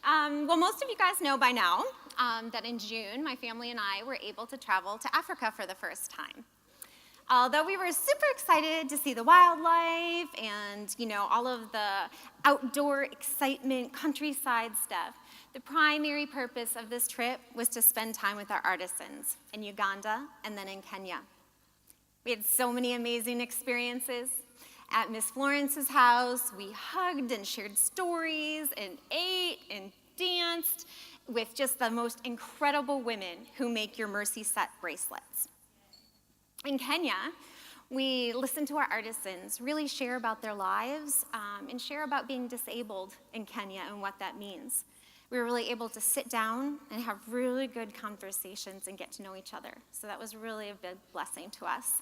Well, most of you guys know by now that in June, my family and I were able to travel to Africa for the first time. Although we were super excited to see the wildlife and, all of the outdoor excitement, countryside stuff, the primary purpose of this trip was to spend time with our artisans in Uganda and then in Kenya. We had so many amazing experiences. At Miss Florence's house, we hugged and shared stories and ate and danced with just the most incredible women who make your Mercy Set bracelets. In Kenya, we listened to our artisans really share about their lives and share about being disabled in Kenya and what that means. We were really able to sit down and have really good conversations and get to know each other. So that was really a big blessing to us.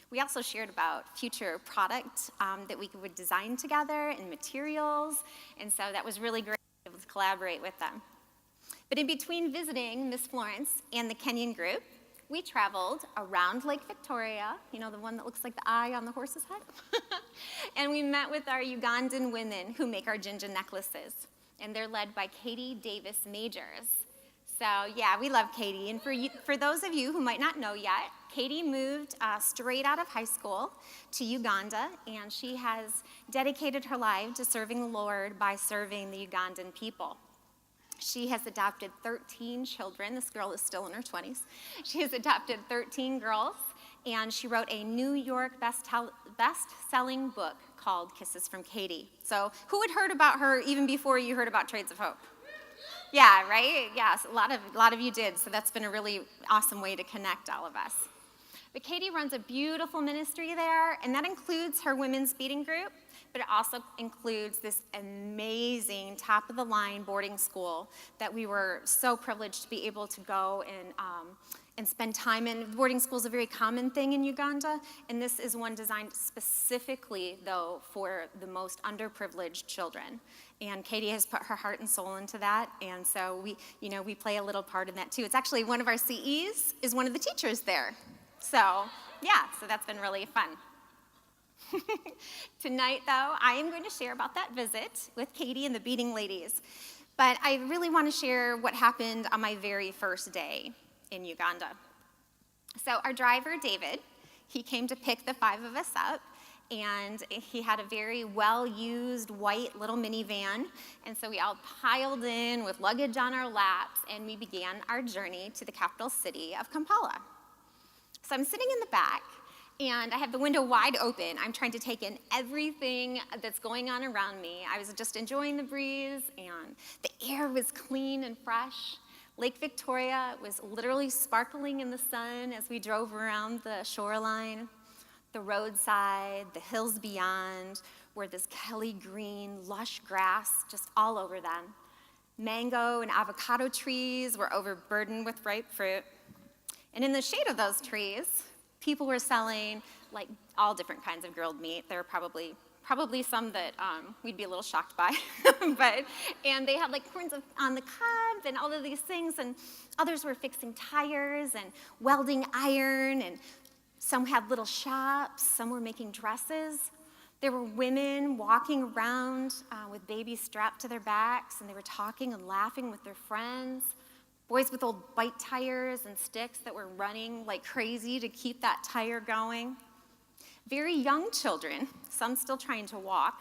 We also shared about future product that we would design together and materials, and so that was really great to be able to collaborate with them. But in between visiting Miss Florence and the Kenyan group, we traveled around Lake Victoria, the one that looks like the eye on the horse's head, and we met with our Ugandan women who make our ginger necklaces, and they're led by Katie Davis Majors. So yeah, we love Katie, and for those of you who might not know yet, Katie moved straight out of high school to Uganda, and she has dedicated her life to serving the Lord by serving the Ugandan people. She has adopted 13 children. This girl is still in her 20s. She has adopted 13 girls, and she wrote a New York best-selling book called Kisses from Katie. So who had heard about her even before you heard about Trades of Hope? Yeah, right? Yes, a lot of you did, so that's been a really awesome way to connect all of us. But Katie runs a beautiful ministry there, and that includes her women's beading group, but it also includes this amazing top-of-the-line boarding school that we were so privileged to be able to go and spend time in. Boarding school is a very common thing in Uganda, and this is one designed specifically, though, for the most underprivileged children. And Katie has put her heart and soul into that, and so we play a little part in that too. It's actually one of our CEs is one of the teachers there. So that's been really fun. Tonight, though, I am going to share about that visit with Katie and the beading ladies. But I really want to share what happened on my very first day in Uganda. So our driver, David, he came to pick the 5 of us up, and he had a very well-used white little minivan, and so we all piled in with luggage on our laps, and we began our journey to the capital city of Kampala. So I'm sitting in the back, and I have the window wide open. I'm trying to take in everything that's going on around me. I was just enjoying the breeze, and the air was clean and fresh. Lake Victoria was literally sparkling in the sun as we drove around the shoreline. The roadside, the hills beyond, were this Kelly green, lush grass just all over them. Mango and avocado trees were overburdened with ripe fruit. And in the shade of those trees, people were selling like all different kinds of grilled meat. There were probably some that we'd be a little shocked by, and they had like corns on the cob and all of these things, and others were fixing tires and welding iron, and some had little shops, some were making dresses. There were women walking around with babies strapped to their backs, and they were talking and laughing with their friends. Boys with old bike tires and sticks that were running like crazy to keep that tire going. Very young children, some still trying to walk,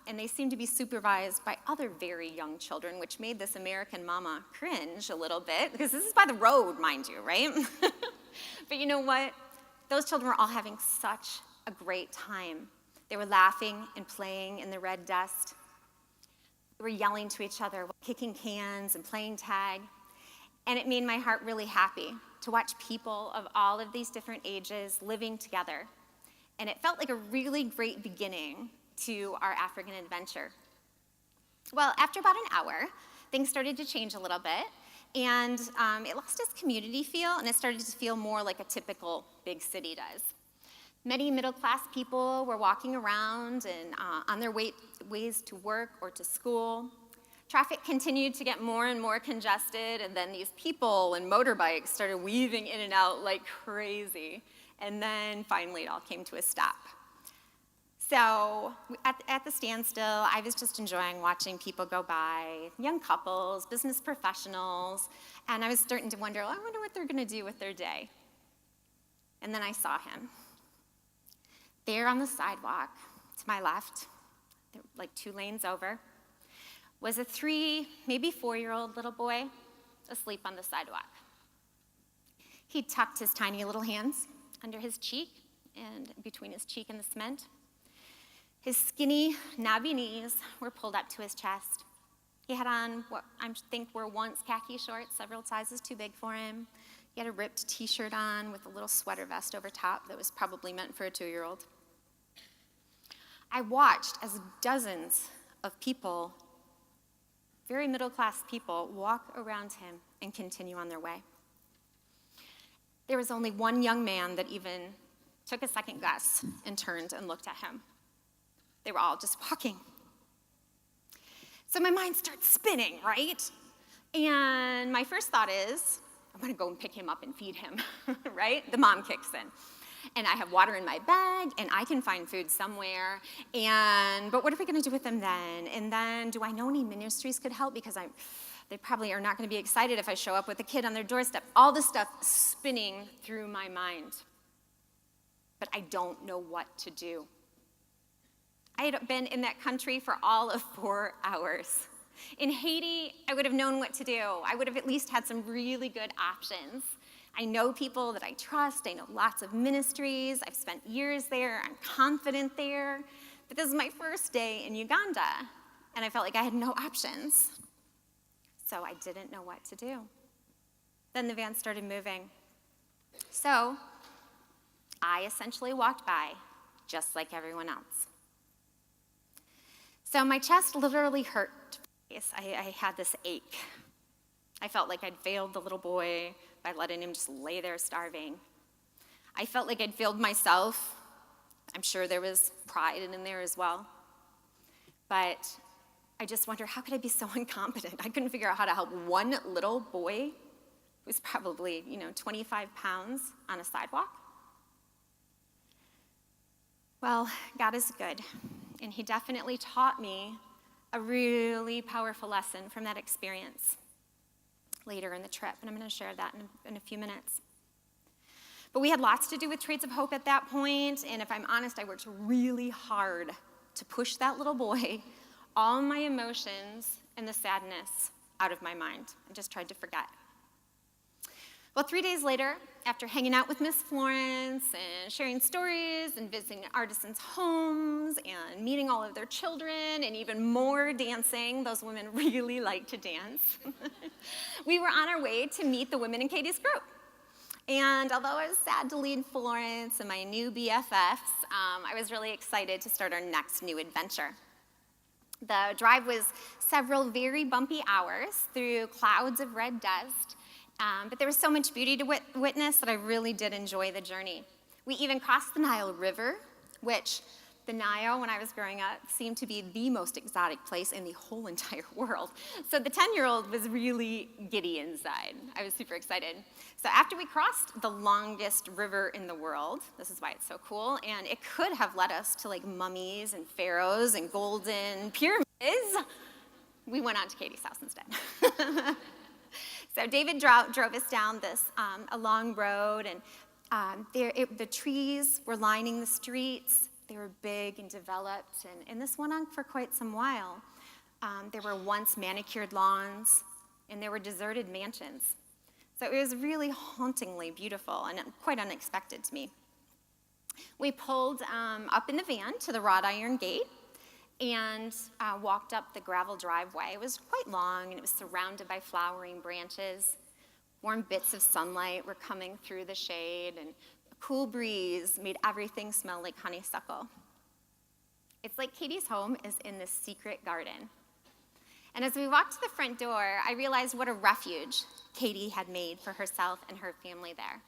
and they seemed to be supervised by other very young children, which made this American mama cringe a little bit, because this is by the road, mind you, right? But you know what? Those children were all having such a great time. They were laughing and playing in the red dust. They were yelling to each other, kicking cans and playing tag. And it made my heart really happy to watch people of all of these different ages living together. And it felt like a really great beginning to our African adventure. Well, after about an hour, things started to change a little bit, and it lost its community feel, and it started to feel more like a typical big city does. Many middle-class people were walking around and on their ways to work or to school. Traffic continued to get more and more congested, and then these people and motorbikes started weaving in and out like crazy. And then finally it all came to a stop. So at the standstill, I was just enjoying watching people go by, young couples, business professionals, and I was starting to wonder, I wonder what they're going to do with their day. And then I saw him. There on the sidewalk to my left, like 2 lanes over, was a 3, maybe 4-year-old little boy asleep on the sidewalk. He tucked his tiny little hands under his cheek and between his cheek and the cement. His skinny, knobby knees were pulled up to his chest. He had on what I think were once khaki shorts, several sizes too big for him. He had a ripped t-shirt on with a little sweater vest over top that was probably meant for a 2-year-old. I watched as dozens of people, very middle-class people, walk around him and continue on their way. There was only one young man that even took a second guess and turned and looked at him. They were all just walking. So my mind starts spinning, right? And my first thought is, I'm gonna go and pick him up and feed him, right? The mom kicks in. And I have water in my bag, and I can find food somewhere. But what are we gonna do with them then? And then, do I know any ministries could help? Because they probably are not gonna be excited if I show up with a kid on their doorstep. All this stuff spinning through my mind. But I don't know what to do. I had been in that country for all of 4 hours. In Haiti, I would have known what to do. I would have at least had some really good options. I know people that I trust. I know lots of ministries. I've spent years there. I'm confident there. But this is my first day in Uganda, and I felt like I had no options. So I didn't know what to do. Then the van started moving. So I essentially walked by, just like everyone else. So my chest literally hurt. I had this ache. I felt like I'd failed the little boy by letting him just lay there starving. I felt like I'd failed myself. I'm sure there was pride in there as well. But I just wonder, how could I be so incompetent? I couldn't figure out how to help one little boy who's probably, 25 pounds on a sidewalk. Well, God is good, and he definitely taught me a really powerful lesson from that experience later in the trip, and I'm going to share that in a few minutes. But we had lots to do with Trades of Hope at that point, and if I'm honest, I worked really hard to push that little boy, all my emotions and the sadness out of my mind. I just tried to forget. Well, 3 days later, after hanging out with Miss Florence and sharing stories and visiting artisans' homes and meeting all of their children and even more dancing, those women really like to dance, we were on our way to meet the women in Katie's group. And although I was sad to leave Florence and my new BFFs, I was really excited to start our next new adventure. The drive was several very bumpy hours through clouds of red dust. But there was so much beauty to witness that I really did enjoy the journey. We even crossed the Nile River, which the Nile, when I was growing up, seemed to be the most exotic place in the whole entire world. So the 10-year-old was really giddy inside. I was super excited. So after we crossed the longest river in the world, this is why it's so cool, and it could have led us to like mummies and pharaohs and golden pyramids, we went on to Katie's house instead. So David drove us down a long road, and the trees were lining the streets. They were big and developed, and this went on for quite some while. There were once manicured lawns, and there were deserted mansions. So it was really hauntingly beautiful and quite unexpected to me. We pulled up in the van to the wrought iron gate, and walked up the gravel driveway. It was quite long, and it was surrounded by flowering branches. Warm bits of sunlight were coming through the shade, and a cool breeze made everything smell like honeysuckle. It's like Katie's home is in this secret garden. And as we walked to the front door, I realized what a refuge Katie had made for herself and her family there.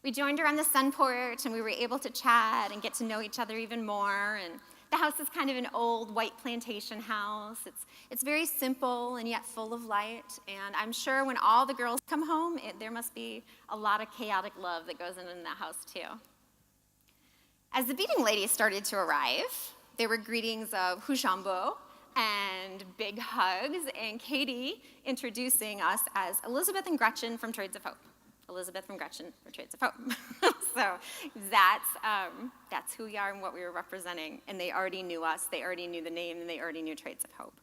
We joined her on the sun porch, and we were able to chat and get to know each other even more. And the house is kind of an old white plantation house. It's very simple and yet full of light. And I'm sure when all the girls come home, there must be a lot of chaotic love that goes in that house too. As the beading ladies started to arrive, there were greetings of Hushambo and big hugs, and Katie introducing us as Elizabeth and Gretchen from Trades of Hope. Elizabeth from Gretchen for Trades of Hope. So that's who we are and what we were representing, and they already knew us, they already knew the name, and they already knew Trades of Hope.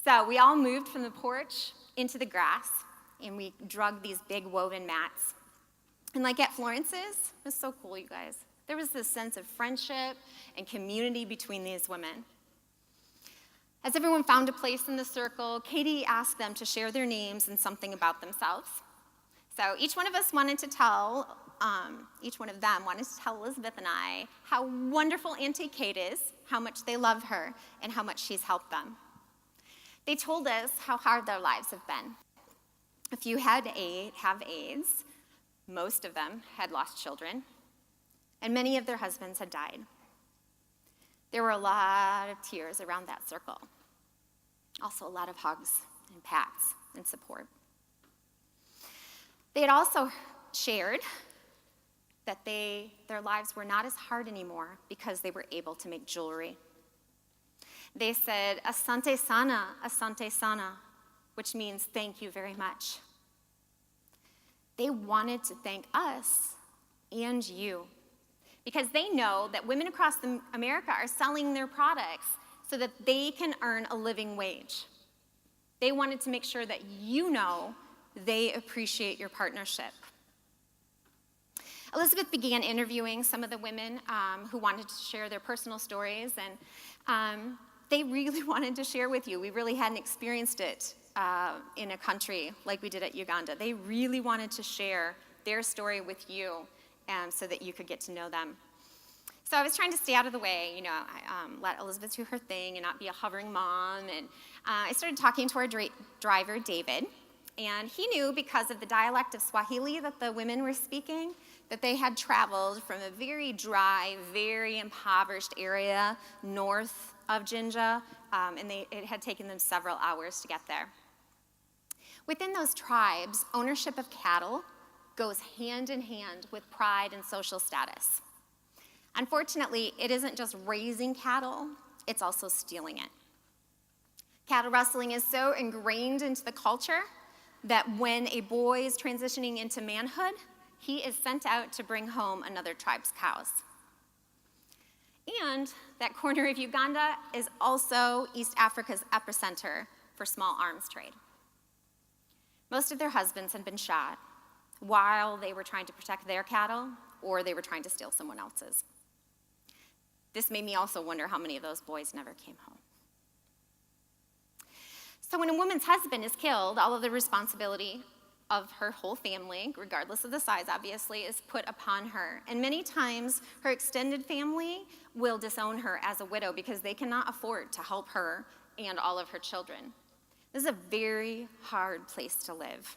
So we all moved from the porch into the grass, and we drug these big woven mats. And like at Florence's, it was so cool, you guys. There was this sense of friendship and community between these women. As everyone found a place in the circle, Katie asked them to share their names and something about themselves. So each one of them wanted to tell Elizabeth and I how wonderful Auntie Kate is, how much they love her, and how much she's helped them. They told us how hard their lives have been. A few have AIDS, most of them had lost children, and many of their husbands had died. There were a lot of tears around that circle. Also a lot of hugs and pats and support. They had also shared that their lives were not as hard anymore because they were able to make jewelry. They said, asante sana, which means thank you very much. They wanted to thank us and you because they know that women across America are selling their products so that they can earn a living wage. They wanted to make sure that you know they appreciate your partnership. Elizabeth began interviewing some of the women who wanted to share their personal stories, and they really wanted to share with you. We really hadn't experienced it in a country like we did at Uganda. They really wanted to share their story with you so that you could get to know them. So I was trying to stay out of the way, let Elizabeth do her thing and not be a hovering mom. And I started talking to our driver, David, and he knew because of the dialect of Swahili that the women were speaking, that they had traveled from a very dry, very impoverished area north of Jinja, and it had taken them several hours to get there. Within those tribes, ownership of cattle goes hand in hand with pride and social status. Unfortunately, it isn't just raising cattle, it's also stealing it. Cattle rustling is so ingrained into the culture that when a boy is transitioning into manhood, he is sent out to bring home another tribe's cows. And that corner of Uganda is also East Africa's epicenter for small arms trade. Most of their husbands had been shot while they were trying to protect their cattle or they were trying to steal someone else's. This made me also wonder how many of those boys never came home. So when a woman's husband is killed, all of the responsibility of her whole family, regardless of the size, obviously, is put upon her. And many times, her extended family will disown her as a widow because they cannot afford to help her and all of her children. This is a very hard place to live.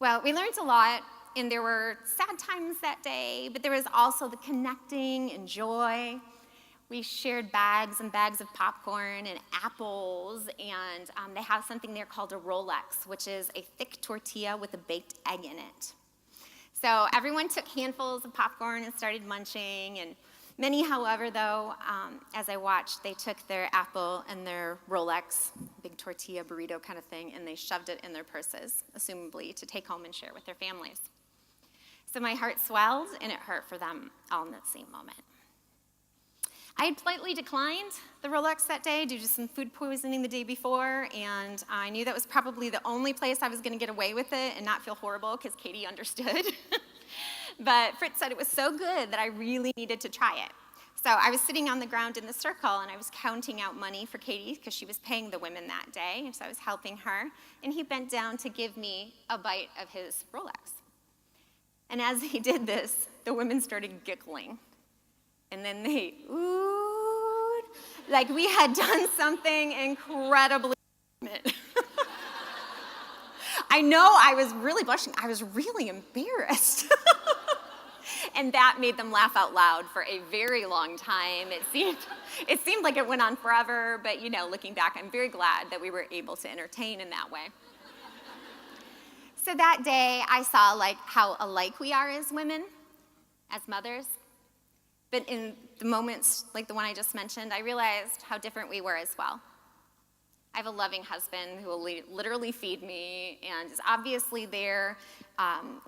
Well, we learned a lot, and there were sad times that day, but there was also the connecting and joy. We shared bags and bags of popcorn and apples, and they have something there called a Rolex, which is a thick tortilla with a baked egg in it. So everyone took handfuls of popcorn and started munching, and many, however, though, as I watched, they took their apple and their Rolex, big tortilla burrito kind of thing, and they shoved it in their purses, assumably to take home and share with their families. So my heart swelled, and it hurt for them all in that same moment. I had politely declined the Rolex that day due to some food poisoning the day before, and I knew that was probably the only place I was going to get away with it and not feel horrible because Katie understood. But Fritz said it was so good that I really needed to try it. So I was sitting on the ground in the circle, and I was counting out money for Katie because she was paying the women that day, and so I was helping her, and he bent down to give me a bite of his Rolex. And as he did this, the women started giggling. And then they oohed, like we had done something incredibly. I know I was really blushing. I was really embarrassed. And that made them laugh out loud for a very long time. It seemed like it went on forever, but looking back, I'm very glad that we were able to entertain in that way. So that day, I saw how alike we are as women. as mothers. But in the moments like the one I just mentioned, I realized how different we were as well. I have a loving husband who will literally feed me and is obviously there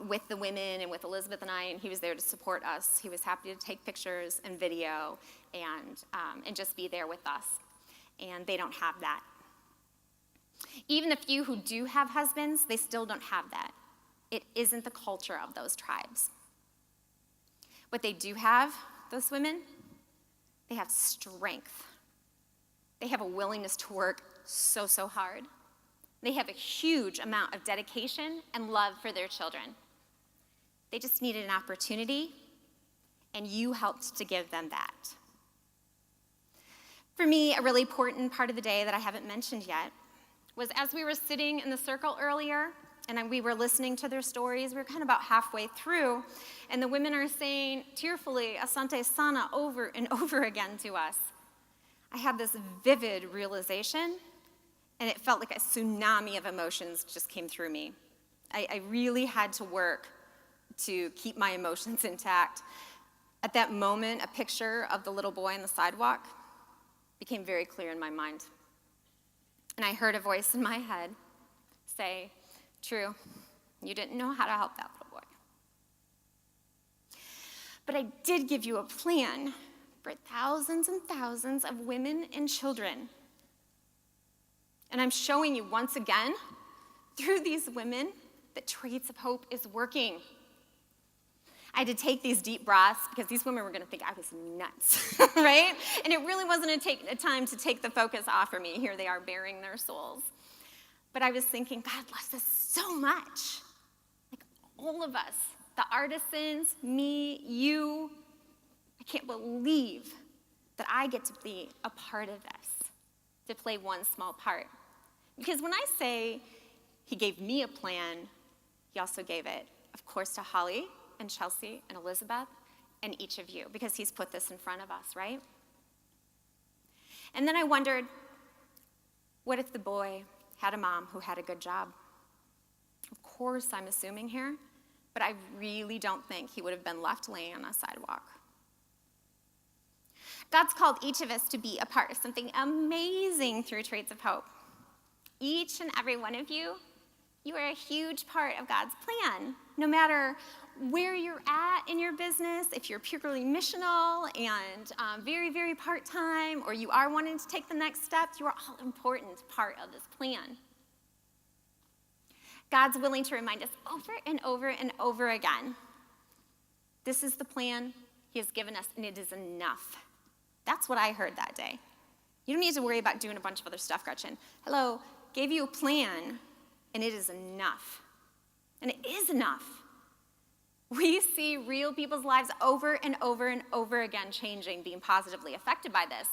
with the women and with Elizabeth and I, and he was there to support us. He was happy to take pictures and video and just be there with us. And they don't have that. Even the few who do have husbands, they still don't have that. It isn't the culture of those tribes. What they do have, those women, they have strength. They have a willingness to work so hard. They have a huge amount of dedication and love for their children. They just needed an opportunity, and you helped to give them that. For me, a really important part of the day that I haven't mentioned yet was as we were sitting in the circle earlier, and we were listening to their stories. We were kind of about halfway through, and the women are saying tearfully, Asante Sana, over and over again to us. I had this vivid realization, and it felt like a tsunami of emotions just came through me. I really had to work to keep my emotions intact. At that moment, a picture of the little boy on the sidewalk became very clear in my mind. And I heard a voice in my head say, "True, you didn't know how to help that little boy. But I did give you a plan for thousands and thousands of women and children. And I'm showing you once again, through these women, that Traits of Hope is working." I had to take these deep breaths because these women were going to think I was nuts, right? And it really wasn't a time to take the focus off of me. Here they are bearing their souls. But I was thinking, God loves us so much. Like all of us, the artisans, me, you. I can't believe that I get to be a part of this, to play one small part. Because when I say he gave me a plan, he also gave it, of course, to Holly and Chelsea and Elizabeth and each of you, because he's put this in front of us, right? And then I wondered, what if the boy had a mom who had a good job? Of course, I'm assuming here, but I really don't think he would have been left laying on a sidewalk. God's called each of us to be a part of something amazing through Traits of Hope. Each and every one of you, you are a huge part of God's plan. No matter where you're at in your business, if you're purely missional and very, very part-time, or you are wanting to take the next steps, you are all important part of this plan. God's willing to remind us over and over and over again. This is the plan he has given us, and it is enough. That's what I heard that day. You don't need to worry about doing a bunch of other stuff, Gretchen. Hello, gave you a plan, and it is enough. And it is enough. We see real people's lives over and over and over again changing, being positively affected by this.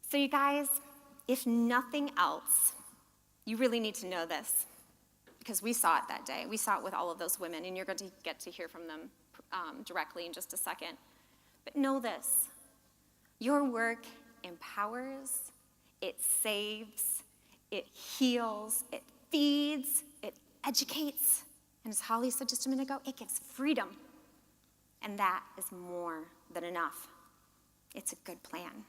So you guys, if nothing else, you really need to know this, because we saw it that day. We saw it with all of those women, and you're going to get to hear from them directly in just a second. But know this, your work empowers, it saves, it heals, it feeds, it educates, and as Holly said just a minute ago, it gives freedom. And that is more than enough. It's a good plan.